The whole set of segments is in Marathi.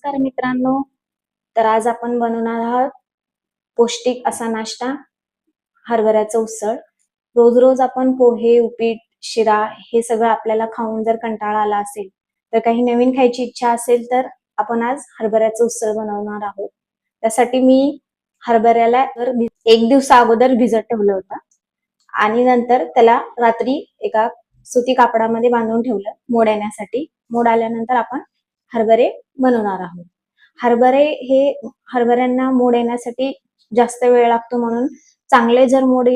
नमस्कार मित्रांनो. तर आज आपण बनवणार आहोत पौष्टिक असा नाश्ता, हरभऱ्याचं उसळ. रोज रोज आपण पोहे, उपीट, शिरा हे सगळं आपल्याला खाऊन जर कंटाळा आला असेल, तर काही नवीन खायची इच्छा असेल तर आपण आज हरभऱ्याचं उसळ बनवणार आहोत. त्यासाठी मी हरभऱ्याला एक दिवसा अगोदर भिजत ठेवलं होतं आणि नंतर त्याला रात्री एका सुती कापडामध्ये बांधून ठेवलं मोड येण्यासाठी. मोड आल्यानंतर आपण हरभरे बनवणार आहोत. हरभऱ्यांना मोड येण्यासाठी जास्त वेळ लागतो, म्हणून चांगले जर मोड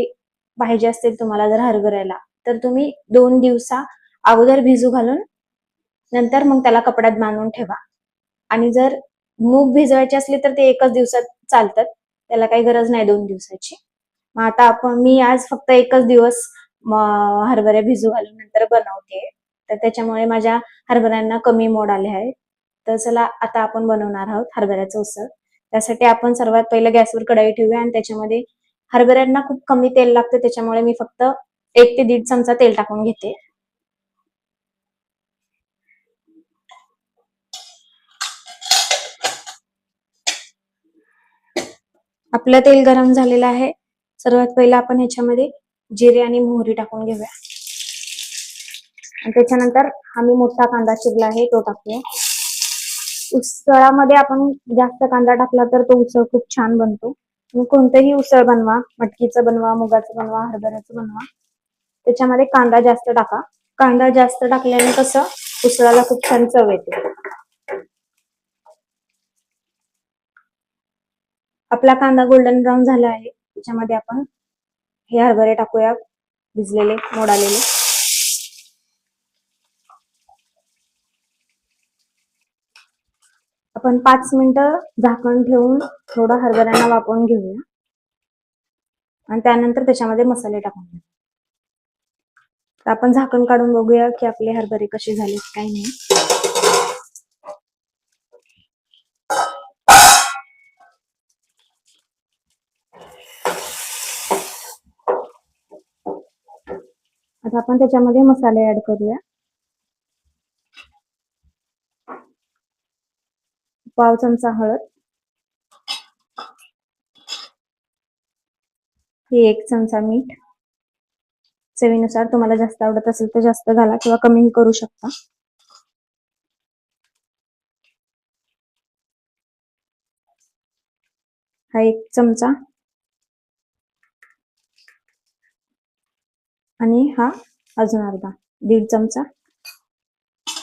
पाहिजे असतील तुम्हाला जर हरभऱ्याला, तर तुम्ही 2 दिवसा अगोदर भिजू घालून नंतर मग त्याला कपड्यात बांधून ठेवा. आणि जर मूग भिजवायचे असले तर ते एकच दिवसात चालतात, त्याला काही गरज नाही 2 दिवसाची. मग आता मी आज फक्त एकच दिवस हरभरे भिजू घालून नंतर बनवते, तर त्याच्यामुळे माझ्या हरभऱ्यांना कमी मोड आले आहेत. तर चला आता आपण बनवणार आहोत हरभऱ्याचं उसळ. त्यासाठी आपण सर्वात पहिलं गॅसवर कढई ठेवूया आणि त्याच्यामध्ये हरभऱ्यांना खूप कमी तेल लागतं, त्याच्यामुळे मी फक्त 1 ते 1.5 चमचा तेल टाकून घेते. आपलं तेल गरम झालेलं आहे. सर्वात पहिलं आपण ह्याच्यामध्ये जिरे आणि मोहरी टाकून घेऊया आणि त्याच्यानंतर आम्ही मोठा कांदा चिरला आहे तो टाकूया. उसळामध्ये आपण जास्त कांदा टाकला तर तो उसळ खूप छान बनतो. तुम्ही कोणतेही उसळ बनवा, मटकीचं बनवा, मुगाचं बनवा, हरभऱ्याचं बनवा, त्याच्यामध्ये कांदा जास्त टाका. कांदा जास्त टाकल्याने कसं उसळाला खूप छान चव येते. आपला कांदा गोल्डन ब्राऊन झाला आहे. त्याच्यामध्ये आपण हे हरभरे टाकूया, भिजलेले, मोड आलेले. आपण 5 मिनिटं झाकण ठेवून थोडं हरभऱ्यांना वाफवून घेऊया आणि त्यानंतर त्याच्यामध्ये मसाले टाकून घेऊ. तर आपण झाकण काढून बघूया की आपले हरभरे कसे झाले, काही नाही. आता आपण त्याच्यामध्ये मसाले ऍड करूया. पाव चमचा हळद, ही 1 चमचा मीठ, चवीनुसार. तुम्हाला जास्त आवडत असेल तर जास्त घाला किंवा कमीही करू शकता. हा 1 चमचा आणि हा अजून अर्धा 1.5 चमचा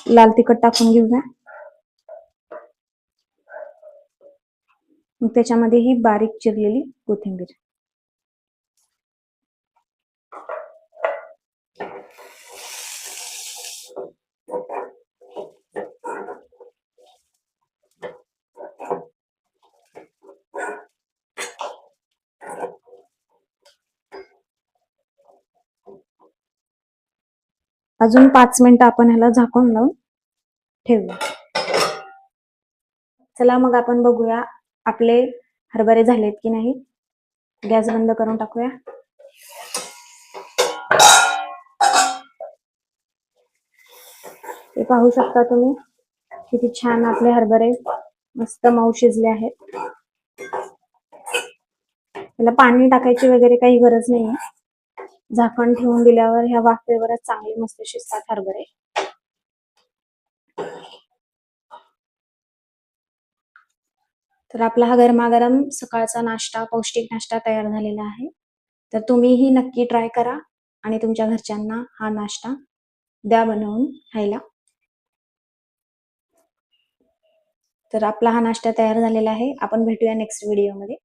लाल तिखट टाकून घेऊया. मग त्याच्यामध्ये ही बारीक चिरलेली कोथिंबीर. अजून 5 मिनिटं आपण ह्याला झाकून लावून ठेवूया. चला मग आपण बघूया आपले हरभरे झालेत की नाही. गॅस बंद करून टाकूया. हे पाहू शकता तुम्ही किती छान आपले हरभरे मस्त मऊ शिजले आहेत. त्याला पाणी टाकायची वगैरे काही गरज नाहीये. झाकण ठेवून दिल्यावर ह्या वाफेवरच चांगले मस्त शिजतात हरभरे. तर आपला हा गरमागरम सकाळचा नाश्ता, पौष्टिक नाश्ता तयार झालेला आहे. तर तुम्हीही नक्की ट्राय करा आणि तुमच्या घरच्यांना हा नाश्ता द्या बनवून खायला. तर आपला हा नाश्ता तयार झालेला आहे. आपण भेटूया नेक्स्ट व्हिडिओमध्ये.